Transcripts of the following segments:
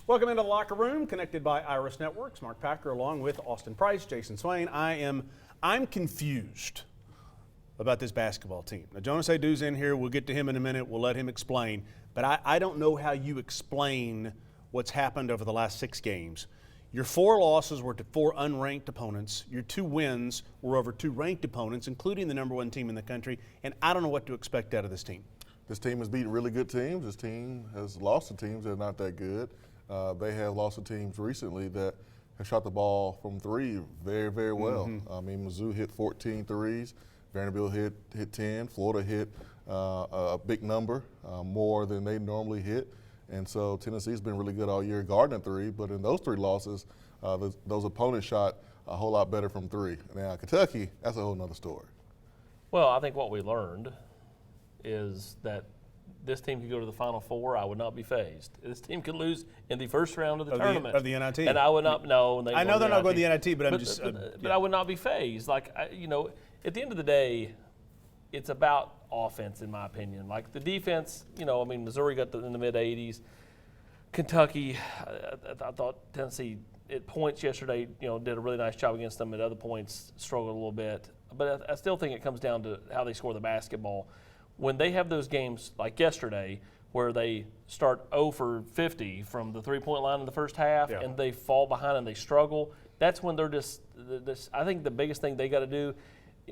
Welcome into the locker room, connected by Iris Networks. Mark Packer along with Austin Price, Jason Swain. I'm confused about this basketball team. Now, Jonas Aidoo's in here. We'll get to him in a minute. We'll let him explain. But I don't know how you explain what's happened over the last 6 games. Your 4 losses were to 4 unranked opponents. Your 2 wins were over 2 ranked opponents, including the #1 team in the country. And I don't know what to expect out of this team. This team has beaten really good teams. This team has lost to teams that are not that good. They have lost to teams recently that have shot the ball from 3 very, very well. I mean, Mizzou hit 14 threes. Vanderbilt hit 10. Florida hit a big number, more than they normally hit. And so Tennessee's been really good all year guarding 3, but in those 3 losses, those opponents shot a whole lot better from 3. Now, Kentucky, that's a whole nother story. Well, I think what we learned is that this team could go to the Final Four. I would not be fazed. This team could lose in the first round of the tournament. Of the NIT. And I would not know. I know they're not going to the NIT, but But I would not be fazed. Like, at the end of the day, it's about offense, in my opinion. Like the defense, Missouri got in the mid-80s. Kentucky, I thought Tennessee at points yesterday, did a really nice job against them. At other points, struggled a little bit. But I still think it comes down to how they score the basketball. When they have those games like yesterday where they start 0 for 50 from the three-point line in the first half and they fall behind and they struggle, that's when they're just I think the biggest thing they got to do,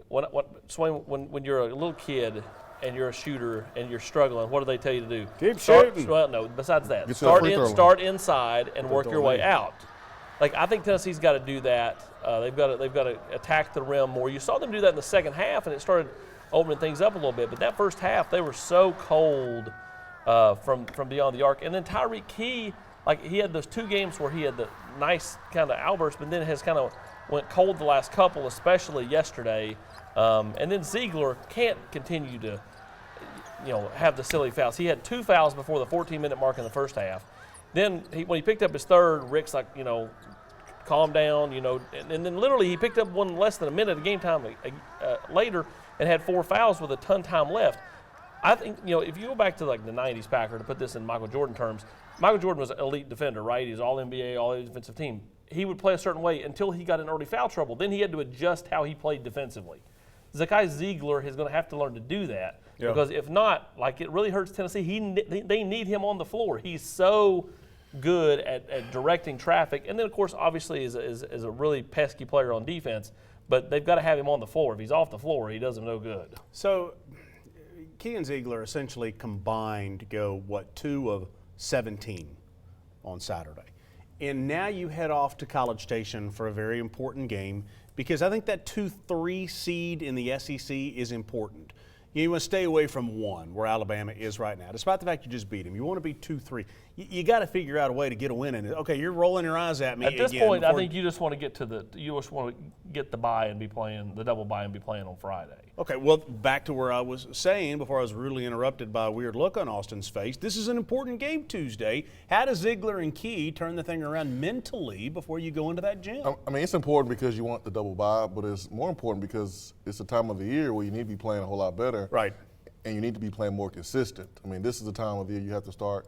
when you're a little kid and you're a shooter and you're struggling, what do they tell you to do? Keep shooting. Well, no, besides that, start inside and work your way out. Like, I think Tennessee's got to do that. They've got to attack the rim more. You saw them do that in the second half, and it started opening things up a little bit. But that first half, they were so cold from beyond the arc. And then Tyreek Key, like, he had those 2 games where he had the nice kind of outburst, but then has kind of went cold the last couple, especially yesterday. And then Ziegler can't continue to, have the silly fouls. He had 2 fouls before the 14-minute mark in the first half. Then when he picked up his 3rd, Rick's like, calm down, and then literally he picked up one less than a minute of game time later and had 4 fouls with a ton of time left. I think, if you go back to like the 90s, Packer, to put this in Michael Jordan terms, Michael Jordan was an elite defender, right? He was all-NBA, all-defensive team. He would play a certain way until he got in early foul trouble. Then he had to adjust how he played defensively. Zakai Ziegler is going to have to learn to do that because if not, like, it really hurts Tennessee. They need him on the floor. He's so good at directing traffic. And then, of course, obviously is a really pesky player on defense. But they've got to have him on the floor. If he's off the floor, he does them no good. So Key and Ziegler essentially combined to go, 2 of 17 on Saturday. And now you head off to College Station for a very important game because I think that 2-3 seed in the SEC is important. You want to stay away from 1, where Alabama is right now, despite the fact you just beat them. You want to be 2-3. You got to figure out a way to get a win in it. Okay, you're rolling your eyes at me. At this point, I think you just want to get the bye and be playing the double bye and be playing on Friday. Okay, well, back to where I was saying before I was rudely interrupted by a weird look on Austin's face. This is an important game Tuesday. How does Ziegler and Key turn the thing around mentally before you go into that gym? I mean, it's important because you want the double bye, but it's more important because it's the time of the year where you need to be playing a whole lot better. Right. And you need to be playing more consistent. I mean, this is the time of the year you have to start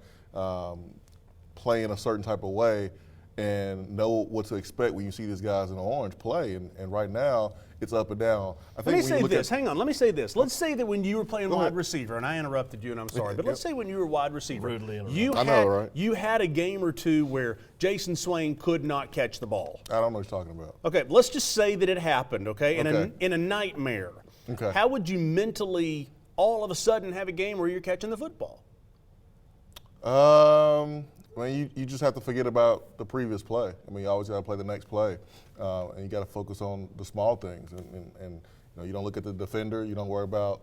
playing a certain type of way and know what to expect when you see these guys in orange play. And right now, it's up and down. Let me say this. Hang on. Let me say this. Let's say that when you were playing wide receiver, and I interrupted you, and I'm sorry, but let's say when you were wide receiver, you had a game or 2 where Jason Swain could not catch the ball. I don't know what you're talking about. Okay, let's just say that it happened, okay, in a nightmare. Okay. How would you mentally all of a sudden have a game where you're catching the football? You just have to forget about the previous play. I mean, you always got to play the next play, and you got to focus on the small things. And you don't look at the defender. You don't worry about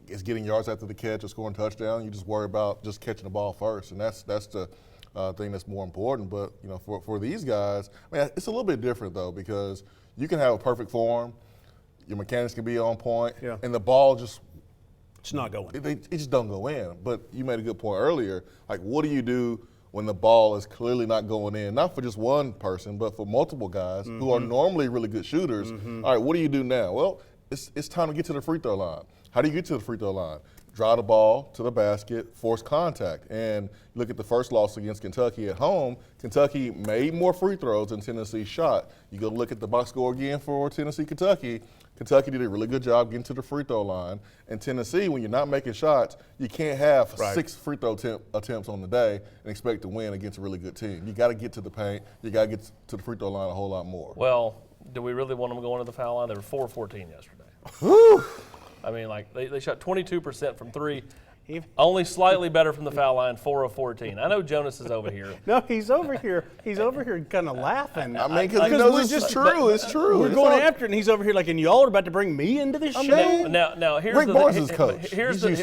is getting yards after the catch or scoring touchdown. You just worry about just catching the ball first, and that's the thing that's more important. But for these guys, I mean, it's a little bit different though because you can have a perfect form, your mechanics can be on point, and the ball just. It's not going. It just don't go in. But you made a good point earlier. Like, what do you do when the ball is clearly not going in? Not for just one person, but for multiple guys who are normally really good shooters. All right, what do you do now? Well, it's time to get to the free throw line. How do you get to the free throw line? drive the ball to the basket, force contact. And look at the first loss against Kentucky at home. Kentucky made more free throws than Tennessee shot. You go look at the box score again for Tennessee-Kentucky. Kentucky did a really good job getting to the free throw line. And Tennessee, when you're not making shots, you can't have 6 free throw attempts on the day and expect to win against a really good team. You got to get to the paint. You got to get to the free throw line a whole lot more. Well, do we really want them going to the foul line? They were 4 of 14 yesterday. Whew. I mean, like, they shot 22% from 3. Only slightly better from the foul line, 4 of 14. I know Jonas is over here. No, he's over here. He's over here kind of laughing. I mean, because he knows it's true. It's true. We're going after it, and he's over here like, and y'all are about to bring me into this show? Now here's Rick the Barnes is coach. Here's the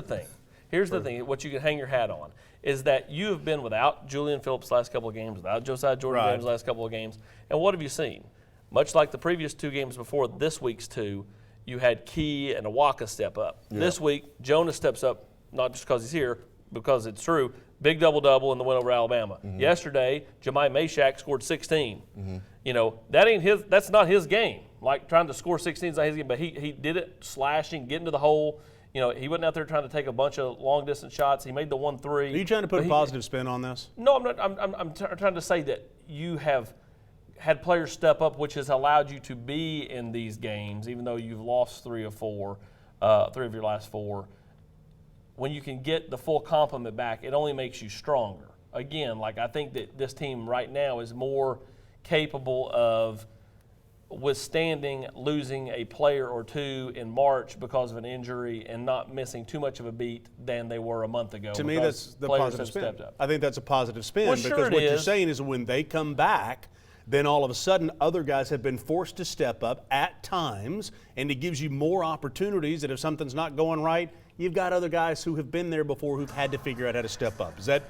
thing. Here's the thing. What you can hang your hat on is that you have been without Julian Phillips the last couple of games, without Josiah Jordan the last couple of games, and what have you seen? Much like the previous 2 games before this week's 2, you had Key and Awaka step up. Yeah. This week, Jonas steps up, not just because he's here, because it's true. Big double-double in the win over Alabama. Mm-hmm. Yesterday, Jemai Meshack scored 16. Mm-hmm. You know, that's not his game. Like, trying to score 16 is not his game, but he did it slashing, getting to the hole. You know, he wasn't out there trying to take a bunch of long-distance shots. He made the 1-3. Are you trying to put a positive spin on this? No, I'm not. I'm trying to say that you have had players step up, which has allowed you to be in these games, even though you've lost 3 of your last 4. When you can get the full complement back, it only makes you stronger. Again, like, I think that this team right now is more capable of withstanding losing a player or 2 in March because of an injury and not missing too much of a beat than they were a month ago. To me, that's the positive spin. I think that's a positive spin because what you're saying is when they come back, then all of a sudden other guys have been forced to step up at times, and it gives you more opportunities that if something's not going right, you've got other guys who have been there before who've had to figure out how to step up. Is that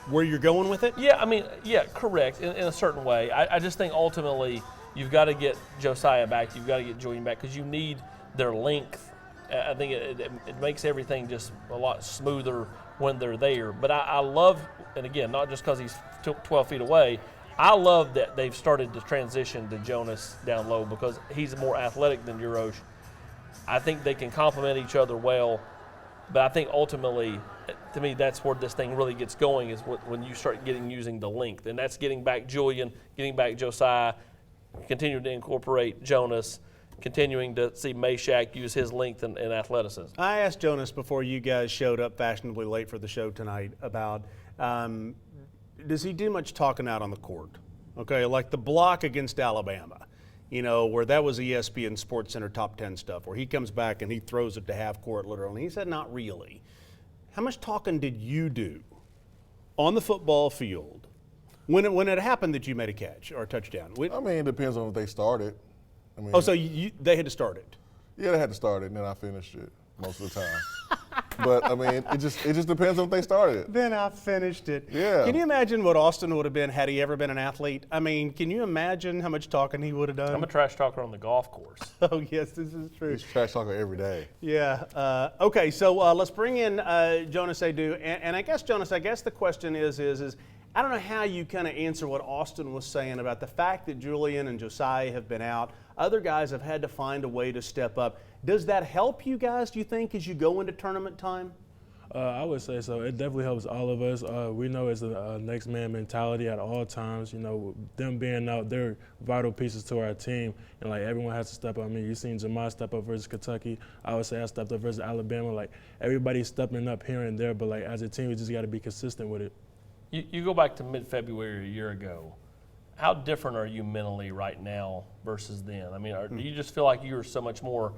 where you're going with it? Yeah, I mean, yeah, correct, in a certain way. I just think ultimately you've got to get Josiah back, you've got to get Julian back because you need their length. I think it makes everything just a lot smoother when they're there. But I love, and again, not just because he's 12 feet away, I love that they've started to transition to Jonas down low because he's more athletic than Urosh. I think they can complement each other well, but I think ultimately, to me, that's where this thing really gets going is when you start using the length, and that's getting back Julian, getting back Josiah, continuing to incorporate Jonas, continuing to see Meshack use his length and athleticism. I asked Jonas before you guys showed up fashionably late for the show tonight about does he do much talking out on the court? Okay, like the block against Alabama, you know, where that was ESPN Sports Center top 10 stuff, where he comes back and he throws it to half court literally. He said, not really. How much talking did you do on the football field when it happened that you made a catch or a touchdown? I mean, it depends on if they started. I mean, so they had to start it? Yeah, they had to start it, and then I finished it most of the time. But, I mean, it just depends on if they started it. Then I finished it. Yeah. Can you imagine what Austin would have been had he ever been an athlete? I mean, can you imagine how much talking he would have done? I'm a trash talker on the golf course. Oh, yes, this is true. He's a trash talker every day. Yeah. Okay, so let's bring in Jonas Aidoo. And I guess, Jonas, the question is I don't know how you kind of answer what Austin was saying about the fact that Julian and Josiah have been out. Other guys have had to find a way to step up. Does that help you guys, do you think, as you go into tournament time? I would say so. It definitely helps all of us. We know it's a next man mentality at all times. You know, them being out, they're vital pieces to our team, and like everyone has to step up. I mean, you've seen Jemai step up versus Kentucky. I would say I stepped up versus Alabama. Like everybody's stepping up here and there, but like as a team, we just got to be consistent with it. You go back to mid-February a year ago. How different are you mentally right now versus then? I mean, do you just feel like you're so much more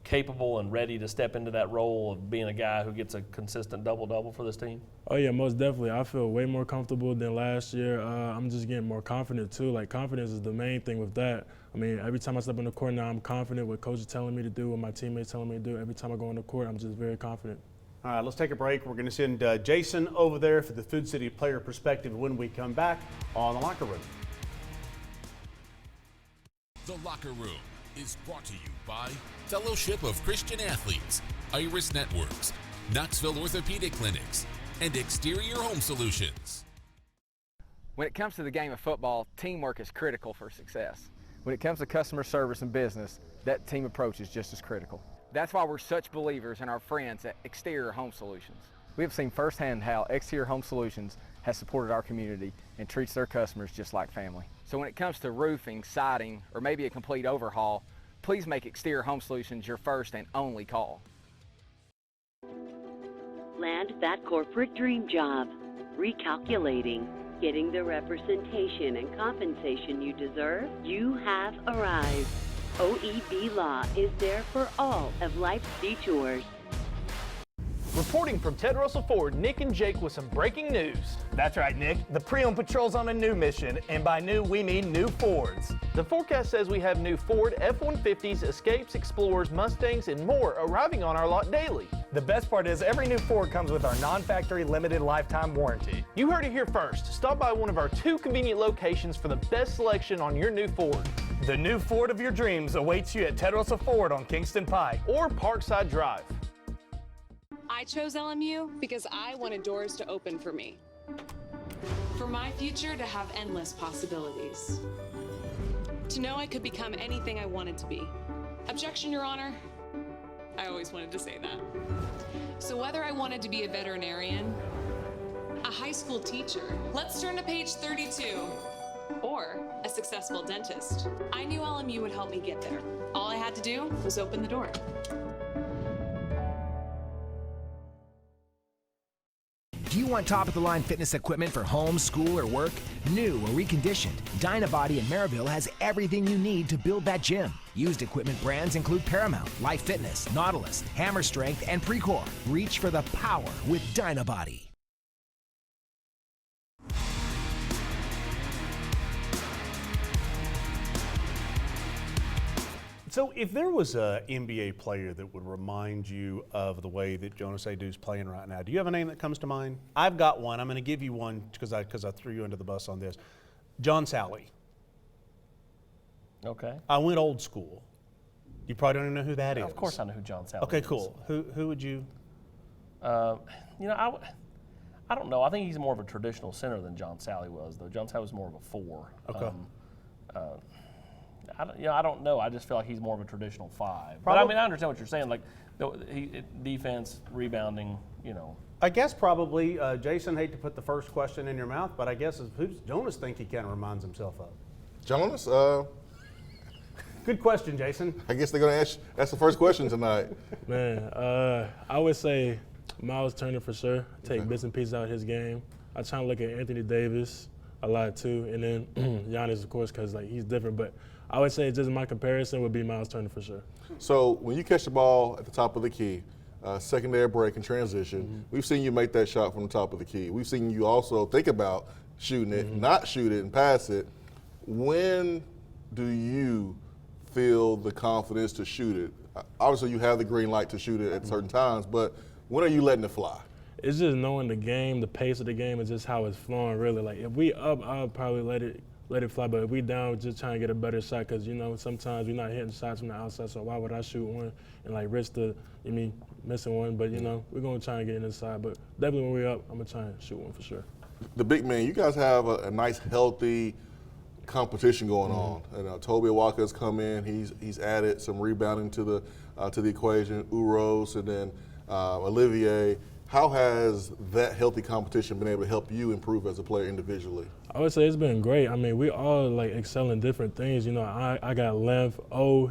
capable and ready to step into that role of being a guy who gets a consistent double-double for this team? Oh, yeah, most definitely. I feel way more comfortable than last year. I'm just getting more confident, too. Like, confidence is the main thing with that. I mean, every time I step on the court now, I'm confident what coach is telling me to do, what my teammates telling me to do. Every time I go on the court, I'm just very confident. All right, let's take a break. We're going to send Jason over there for the Food City Player Perspective when we come back on The Locker Room. The Locker Room is brought to you by Fellowship of Christian Athletes, Iris Networks, Knoxville Orthopedic Clinics, and Exterior Home Solutions. When it comes to the game of football, teamwork is critical for success. When it comes to customer service and business, that team approach is just as critical. That's why we're such believers in our friends at Exterior Home Solutions. We have seen firsthand how Exterior Home Solutions has supported our community and treats their customers just like family. So when it comes to roofing, siding, or maybe a complete overhaul, please make Exterior Home Solutions your first and only call. Land that corporate dream job. Recalculating. Getting the representation and compensation you deserve? You have arrived. OEB Law is there for all of life's detours. Reporting from Ted Russell Ford, Nick and Jake with some breaking news. That's right, Nick. The Pre-Owned Patrol's on a new mission, and by new, we mean new Fords. The forecast says we have new Ford F-150s, Escapes, Explorers, Mustangs, and more arriving on our lot daily. The best part is every new Ford comes with our non-factory limited lifetime warranty. You heard it here first. Stop by one of our 2 convenient locations for the best selection on your new Ford. The new Ford of your dreams awaits you at Ted Russell Ford on Kingston Pike or Parkside Drive. I chose LMU because I wanted doors to open for me. For my future to have endless possibilities. To know I could become anything I wanted to be. Objection, Your Honor. I always wanted to say that. So whether I wanted to be a veterinarian, a high school teacher, let's turn to page 32, or a successful dentist, I knew LMU would help me get there. All I had to do was open the door. Do you want top-of-the-line fitness equipment for home, school, or work? New or reconditioned, Dynabody in Maryville has everything you need to build that gym. Used equipment brands include Paramount, Life Fitness, Nautilus, Hammer Strength, and Precor. Reach for the power with Dynabody. So if there was an NBA player that would remind you of the way that Jonas Aidoo's playing right now, do you have a name that comes to mind? I've got one. I'm going to give you one because I threw you under the bus on this. John Salley. Okay. I went old school. You probably don't even know who that is. Of course I know who John Salley is. Okay, cool. Who would you? I don't know. I think he's more of a traditional center than John Salley was, though. John Salley was more of a 4. Okay. I don't know. I just feel like he's more of a traditional 5. But I mean, I understand what you're saying. Like, defense, rebounding, I guess probably, Jason, hate to put the first question in your mouth, but I guess who does Jonas think he kind of reminds himself of? Jonas, Good question, Jason. I guess they're going to ask the first question tonight. Man, I would say Miles Turner for sure. Take bits and pieces out of his game. I try to look at Anthony Davis a lot too, and then Giannis, of course, because he's different. But I would say just my comparison would be Miles Turner for sure. So when you catch the ball at the top of the key, secondary break and transition, we've seen you make that shot from the top of the key. We've seen you also think about shooting it, not shoot it and pass it. When do you feel the confidence to shoot it? Obviously, you have the green light to shoot it at certain times, but when are you letting it fly? It's just knowing the game, the pace of the game, and just how it's flowing. Really, like if we up, I'll probably let it fly. But if we down, just trying to get a better shot, because sometimes we're not hitting shots from the outside. So why would I shoot one and risk missing one? But we're gonna try and get inside. But definitely when we're up, I'm gonna try and shoot one for sure. The big man, you guys have a nice, healthy competition going on. And Toby Walker's come in. He's added some rebounding to the equation. Uros and then Olivier. How has that healthy competition been able to help you improve as a player individually? I would say it's been great. I mean, we all excel in different things. I got length.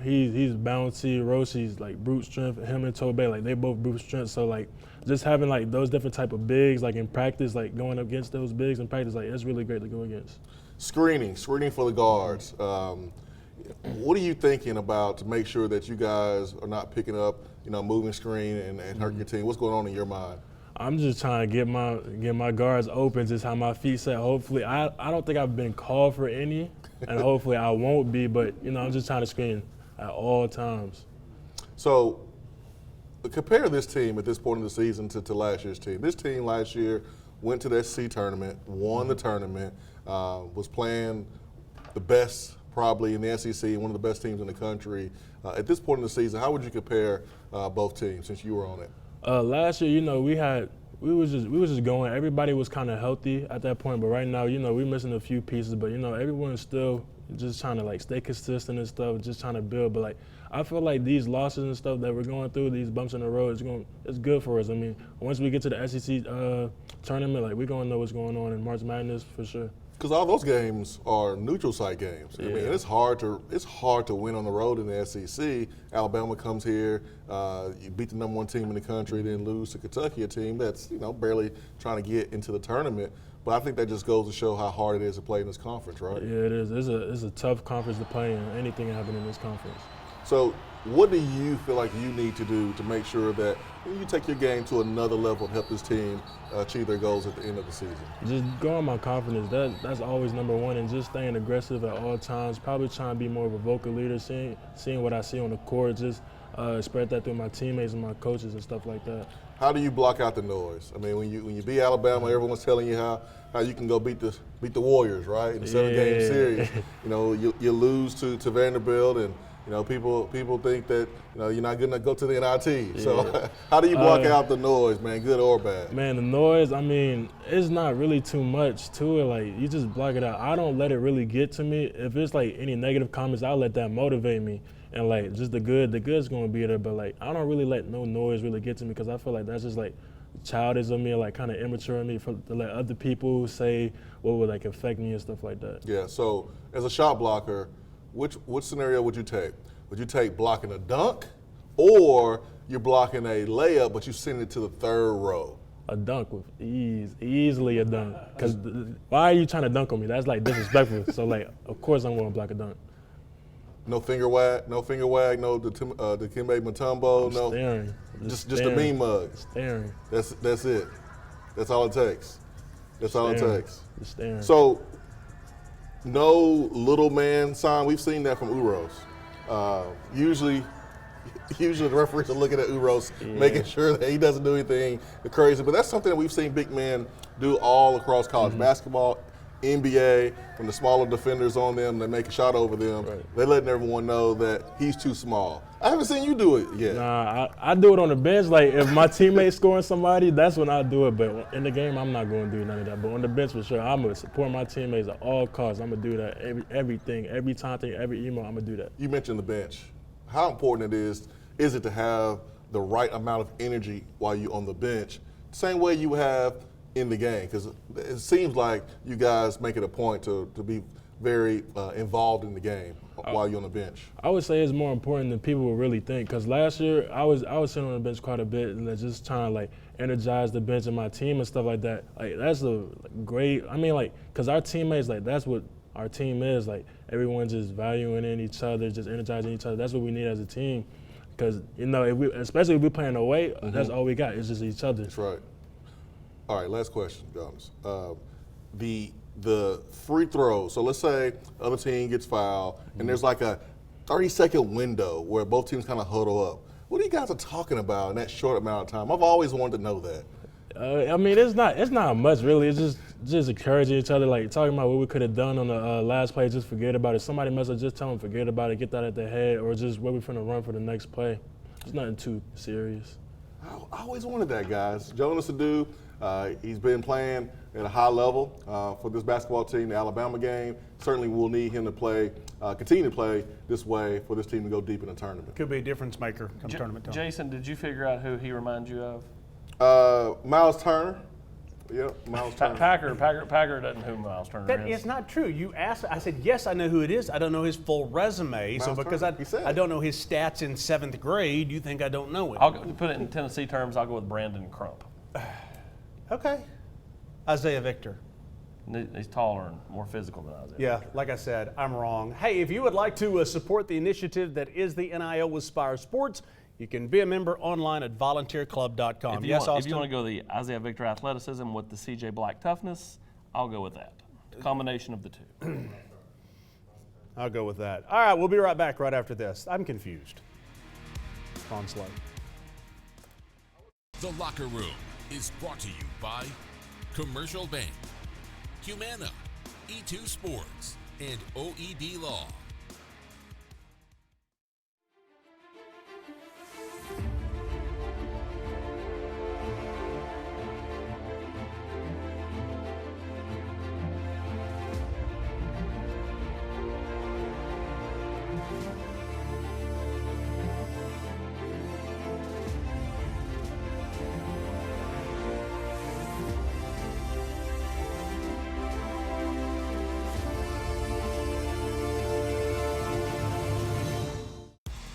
He's bouncy. Roshi's brute strength. Him and Tobe, they both brute strength. So just having those different type of bigs in practice, going up against those bigs in practice, it's really great to go against. Screening for the guards. What are you thinking about to make sure that you guys are not picking up, moving screen and hurting your team? What's going on in your mind? I'm just trying to get my guards open, just how my feet set. Hopefully, I don't think I've been called for any, and hopefully I won't be. But I'm just trying to screen at all times. So, compare this team at this point in the season to last year's team. This team last year went to the SEC tournament, won the tournament, was playing the best probably in the SEC, one of the best teams in the country. At this point in the season, how would you compare both teams since you were on it? Last year, we was just going. Everybody was kind of healthy at that point, but right now, we're missing a few pieces. But everyone's still just trying to stay consistent and stuff, just trying to build. But I feel like these losses and stuff that we're going through, these bumps in the road, it's good for us. I mean, once we get to the SEC tournament, like, we're going to know what's going on in March Madness for sure. Because all those games are neutral site games. Yeah. I mean, it's hard to win on the road in the SEC. Alabama comes here, you beat the #1 team in the country, then lose to Kentucky, a team that's barely trying to get into the tournament. But I think that just goes to show how hard it is to play in this conference, right? Yeah, it is. It's a tough conference to play in. Anything can happen in this conference. So what do you feel like you need to do to make sure that you take your game to another level and help this team achieve their goals at the end of the season? Just growing my confidence. That's always number one, and just staying aggressive at all times. Probably trying to be more of a vocal leader, seeing what I see on the court, just spread that through my teammates and my coaches and stuff like that. How do you block out the noise? I mean, when you beat Alabama, everyone's telling you how you can go beat the Warriors, right? In a 7-game series. You lose to Vanderbilt, and people think that you're not going to go to the NIT. Yeah. So how do you block out the noise, man, good or bad? Man, the noise, I mean, it's not really too much to it. Like, you just block it out. I don't let it really get to me. If it's like any negative comments, I'll let that motivate me. And like, just the good's gonna be there. But like, I don't really let no noise really get to me, because I feel like that's just like childish of me, like kind of immature of me to let other people say what would like affect me and stuff like that. Yeah. So as a shot blocker, which scenario would you take? Would you take blocking a dunk, or you're blocking a layup but you send it to the third row? A dunk with ease, easily a dunk. Because why are you trying to dunk on me? That's like disrespectful. So like, of course I'm gonna block a dunk. No finger wag, no Dikembe Mutombo, no. Staring. Just a mean mug. Staring. That's it. That's all it takes. That's all it takes. Just staring. So, no little man sign. We've seen that from Uros. Usually the referees are looking at Uros, making sure that he doesn't do anything crazy. But that's something that we've seen big men do all across college basketball, NBA. When the smaller defenders on them, they make a shot over them. Right. They're letting everyone know that he's too small. I haven't seen you do it yet. Nah, I do it on the bench. Like, if my teammate's scoring somebody, that's when I do it. But in the game, I'm not going to do none of that. But on the bench, for sure, I'm going to support my teammates at all costs. I'm going to do that everything, every time, every email, I'm going to do that. You mentioned the bench. How important is it to have the right amount of energy while you're on the bench, same way you have in the game? Because it seems like you guys make it a point to be very involved in the game while you're on the bench. I would say it's more important than people would really think, because last year I was sitting on the bench quite a bit and just trying to like energize the bench and my team and stuff like that. Like, that's a great, I mean, like, because our teammates, like, that's what our team is. Like, everyone's just valuing in each other, just energizing each other. That's what we need as a team, because especially if we're playing away, that's all we got. It's just each other. That's right. All right, last question, Jonas. The free throw. So let's say the other team gets fouled, and there's like a 30-second window where both teams kind of huddle up. What are you guys talking about in that short amount of time? I've always wanted to know that. I mean, it's not much really. It's just encouraging each other, like talking about what we could have done on the last play. Just forget about it. Somebody mess up, just tell them forget about it, get that at their head, or just what we're finna run for the next play. It's nothing too serious. I always wanted that, guys. Jonas Aidoo, he's been playing at a high level for this basketball team. The Alabama game, certainly we'll need him to continue to play this way for this team to go deep in the tournament. Could be a difference maker come tournament time. Jason, did you figure out who he reminds you of? Miles Turner. Yep, Miles Turner. Packer doesn't know who Miles Turner That is. is not true. You asked, I said, yes, I know who it is. I don't know his full resume. Miles so because I don't know his stats in 7th grade, you think I don't know it. I'll put it in Tennessee terms, I'll go with Brandon Crump. Okay. Isaiah Victor. He's taller and more physical than Isaiah. Yeah, like I said, I'm wrong. Hey, if you would like to support the initiative that is the NIL with Spire Sports, you can be a member online at volunteerclub.com. If you want to go the Isaiah Victor athleticism with the CJ Black toughness, I'll go with that. Combination of the two. I'll go with that. All right, we'll be right back right after this. I'm confused. On Slate. The Locker Room is brought to you by Commercial Bank, Humana, E2 Sports, and OEB Law.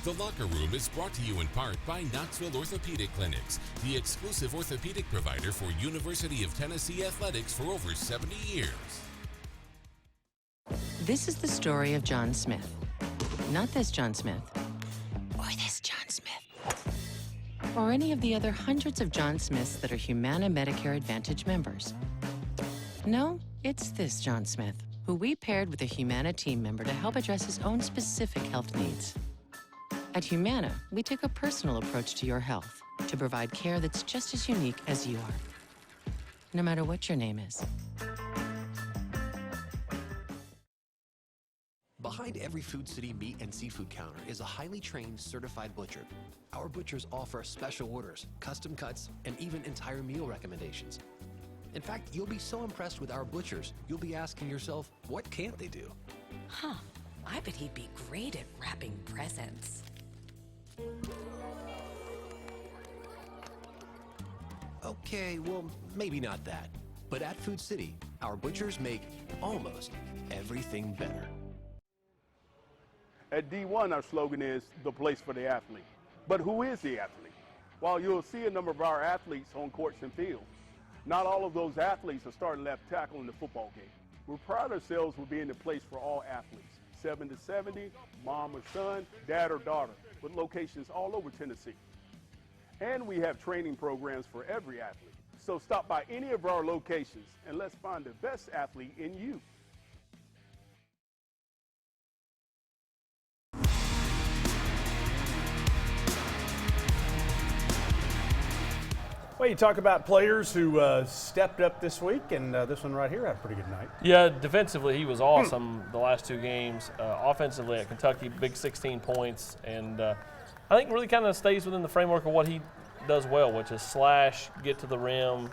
The Locker Room is brought to you in part by Knoxville Orthopedic Clinics, the exclusive orthopedic provider for University of Tennessee athletics for over 70 years. This is the story of John Smith. Not this John Smith, or this John Smith, or any of the other hundreds of John Smiths that are Humana Medicare Advantage members. No, it's this John Smith, who we paired with a Humana team member to help address his own specific health needs. At Humana, we take a personal approach to your health to provide care that's just as unique as you are, no matter what your name is. Behind every Food City meat and seafood counter is a highly trained, certified butcher. Our butchers offer special orders, custom cuts, and even entire meal recommendations. In fact, you'll be so impressed with our butchers, you'll be asking yourself, what can't they do? Huh, I bet he'd be great at wrapping presents. Okay, well, maybe not that. But at Food City, our butchers make almost everything better. At D1, our slogan is the place for the athlete. But who is the athlete? While you'll see a number of our athletes on courts and fields, not all of those athletes are starting left tackle in the football game. We pride ourselves with being the place for all athletes, 7 to 70, mom or son, dad or daughter, with locations all over Tennessee. And we have training programs for every athlete. So stop by any of our locations and let's find the best athlete in you. Well, you talk about players who stepped up this week, and this one right here had a pretty good night. Yeah, defensively he was awesome the last two games. Offensively at Kentucky, big 16 points, and I think really kind of stays within the framework of what he does well, which is slash, get to the rim,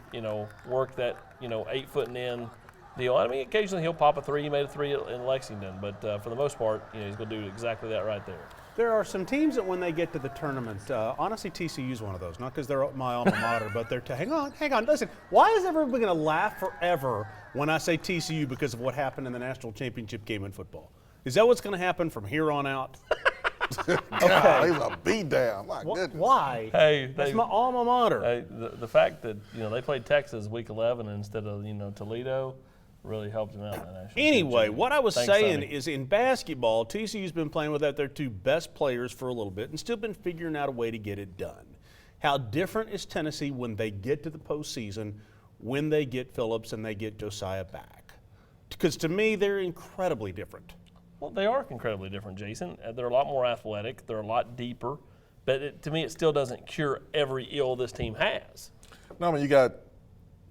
work that 8 foot and in deal. I mean, occasionally he'll pop a three. He made a three in Lexington, but for the most part, he's going to do exactly that right there. There are some teams that when they get to the tournament, honestly, TCU's one of those. Not because they're my alma mater, but they're hang on. Listen, why is everybody going to laugh forever when I say TCU because of what happened in the national championship game in football? Is that what's going to happen from here on out? Okay. God, it was a beat down. My goodness. Why? Hey, that's my alma mater. Hey, the fact that they played Texas week 11 instead of Toledo really helped them out in the national Anyway, championship. what I was Thanks, saying Sonny. is in basketball, TCU's been playing without their two best players for a little bit and still been figuring out a way to get it done. How different is Tennessee when they get to the postseason, when they get Phillips and they get Josiah back? Because to me, they're incredibly different. Well, they are incredibly different, Jason. They're a lot more athletic. They're a lot deeper. But to me, it still doesn't cure every ill this team has. No, I mean, you got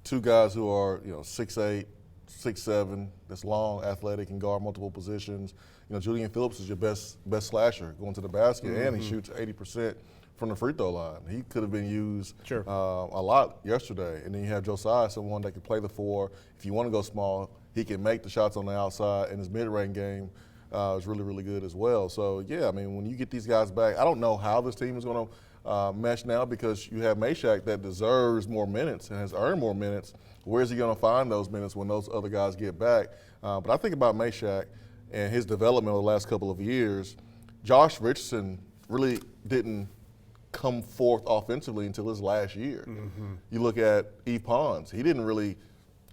two guys who are, 6'8", 6'7", that's long, athletic, can guard multiple positions. Julian Phillips is your best slasher going to the basket, and he shoots 80% from the free throw line. He could have been used a lot yesterday. And then you have Josiah, someone that can play the four. If you want to go small, he can make the shots on the outside, and his mid-range game is really, really good as well. So, yeah, I mean, when you get these guys back, I don't know how this team is going to mesh now because you have Meshack that deserves more minutes and has earned more minutes. Where is he going to find those minutes when those other guys get back? But I think about Meshack and his development over the last couple of years. Josh Richardson really didn't come forth offensively until his last year. You look at Eve Pons. He didn't really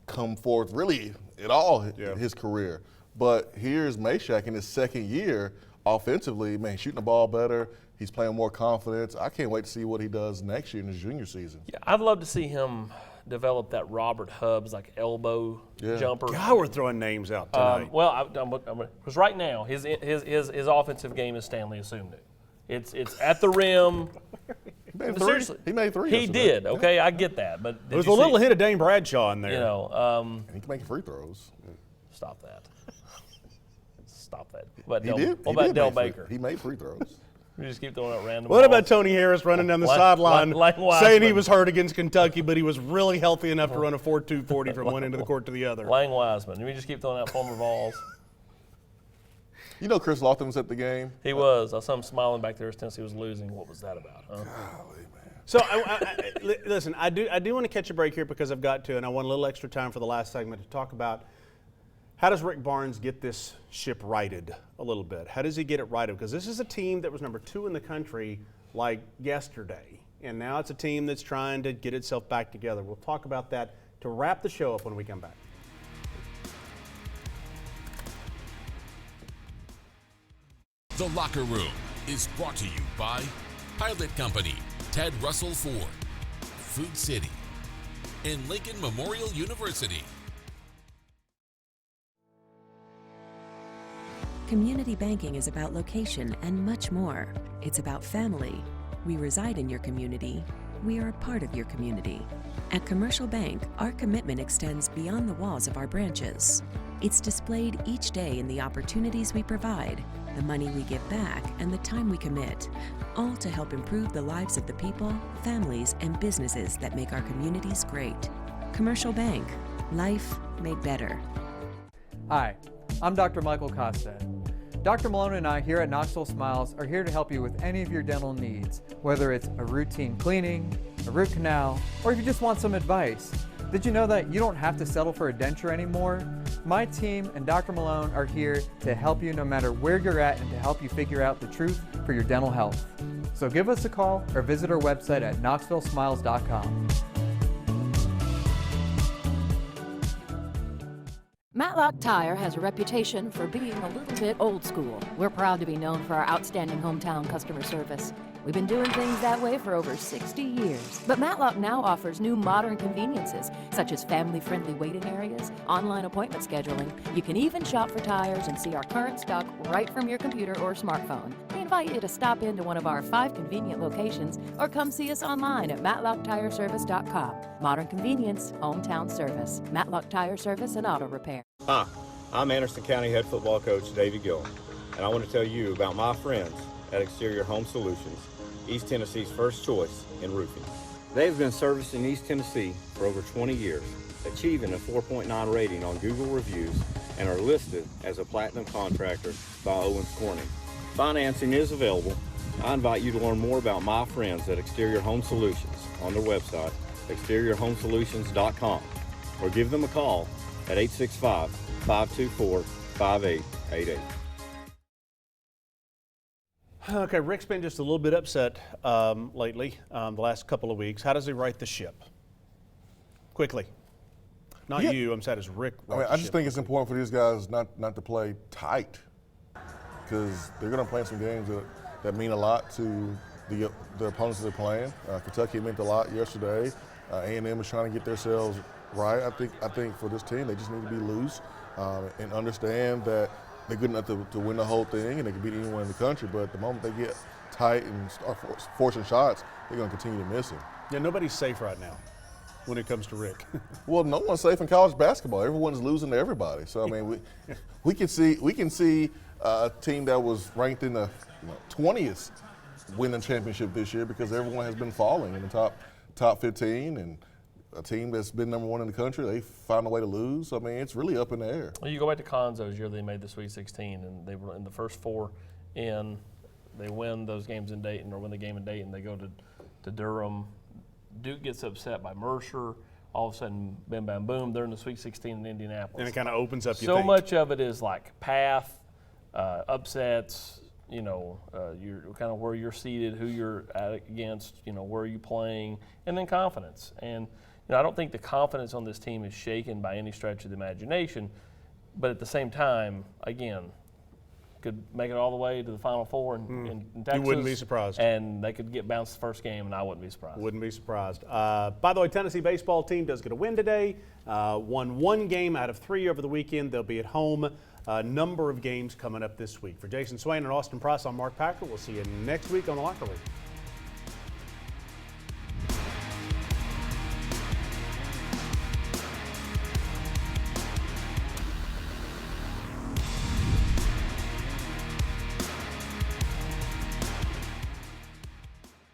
come forth really at all in his career. But here's Meshack in his second year offensively, man, shooting the ball better. He's playing more confidence. I can't wait to see what he does next year in his junior season. Yeah, I'd love to see him develop that Robert Hubbs elbow jumper. God, we're throwing names out tonight. Because right now his offensive game is Stanley assumed it. It's at the rim. Seriously, he made three. He did. Okay, I get that, but there was a little hit of Dane Bradshaw in there. And he can make free throws. Stop that. Stop that. What What about Del Baker? He made free throws. We just keep throwing out random What balls. about Tony Harris running down the sideline saying he was hurt against Kentucky, but he was really healthy enough to run a 4.2 40 from one end of the court to the other? Lang Wiseman. We just keep throwing out former balls. Chris Lofton was at the game? He was. I saw him smiling back there as Tennessee was losing. What was that about? Huh? Golly, man. So, listen, I do want to catch a break here because I've got to, and I want a little extra time for the last segment to talk about How does Rick Barnes get this ship righted a little bit? How does he get it righted? Because this is a team that was number 2 in the country like yesterday, and now it's a team that's trying to get itself back together. We'll talk about that to wrap the show up when we come back. The Locker Room is brought to you by Pilot Company, Ted Russell Ford, Food City, and Lincoln Memorial University. Community banking is about location and much more. It's about family. We reside in your community. We are a part of your community. At Commercial Bank, our commitment extends beyond the walls of our branches. It's displayed each day in the opportunities we provide, the money we give back, and the time we commit, all to help improve the lives of the people, families, and businesses that make our communities great. Commercial Bank, life made better. Hi, I'm Dr. Michael Costa. Dr. Malone and I here at Knoxville Smiles are here to help you with any of your dental needs, whether it's a routine cleaning, a root canal, or if you just want some advice. Did you know that you don't have to settle for a denture anymore? My team and Dr. Malone are here to help you no matter where you're at and to help you figure out the truth for your dental health. So give us a call or visit our website at knoxvillesmiles.com. Matlock Tire has a reputation for being a little bit old school. We're proud to be known for our outstanding hometown customer service. We've been doing things that way for over 60 years. But Matlock now offers new modern conveniences, such as family-friendly waiting areas, online appointment scheduling. You can even shop for tires and see our current stock right from your computer or smartphone. We invite you to stop into one of our 5 convenient locations or come see us online at matlocktireservice.com. Modern convenience, hometown service. Matlock Tire Service and Auto Repair. Hi, I'm Anderson County head football coach Davey Gillen, and I want to tell you about my friends at Exterior Home Solutions, East Tennessee's first choice in roofing. They've been servicing East Tennessee for over 20 years, achieving a 4.9 rating on Google reviews, and are listed as a platinum contractor by Owens Corning. Financing is available. I invite you to learn more about my friends at Exterior Home Solutions on their website, exteriorhomesolutions.com, or give them a call at 865-524-5888. Okay, Rick's been just a little bit upset lately, the last couple of weeks. How does he right the ship? Quickly. Not you, I'm sad as Rick. I just think it's important for these guys not to play tight, because they're going to play some games that mean a lot to the opponents they're playing. Kentucky meant a lot yesterday. A&M is trying to get themselves right. I think for this team, they just need to be loose and understand that they're good enough to win the whole thing, and they can beat anyone in the country. But at the moment they get tight and start forcing shots, they're going to continue to miss them. Yeah, nobody's safe right now when it comes to Rick. Well, no one's safe in college basketball. Everyone's losing to everybody. So I mean, we can see a team that was ranked in the 20th win the championship this year because everyone has been falling in the top 15, and a team that's been number 1 in the country, they found a way to lose. I mean, it's really up in the air. Well, you go back to Conzo's year, they made the Sweet 16, and they were in the first 4 in. They win those games in Dayton, or win the game in Dayton. They go to Durham. Duke gets upset by Mercer. All of a sudden, bim, bam, boom, they're in the Sweet 16 in Indianapolis. And it kind of opens up so much of it is like path, upsets, you're kind of where you're seated, who you're against, where are you playing, and then confidence. And I don't think the confidence on this team is shaken by any stretch of the imagination, but at the same time, again, could make it all the way to the Final Four in Texas. You wouldn't be surprised. And they could get bounced the first game, and I wouldn't be surprised. Wouldn't be surprised. By the way, Tennessee baseball team does get a win today. Won 1 game out of 3 over the weekend. They'll be at home. A number of games coming up this week. For Jason Swain and Austin Price, I'm Mark Packer. We'll see you next week on The Locker Room.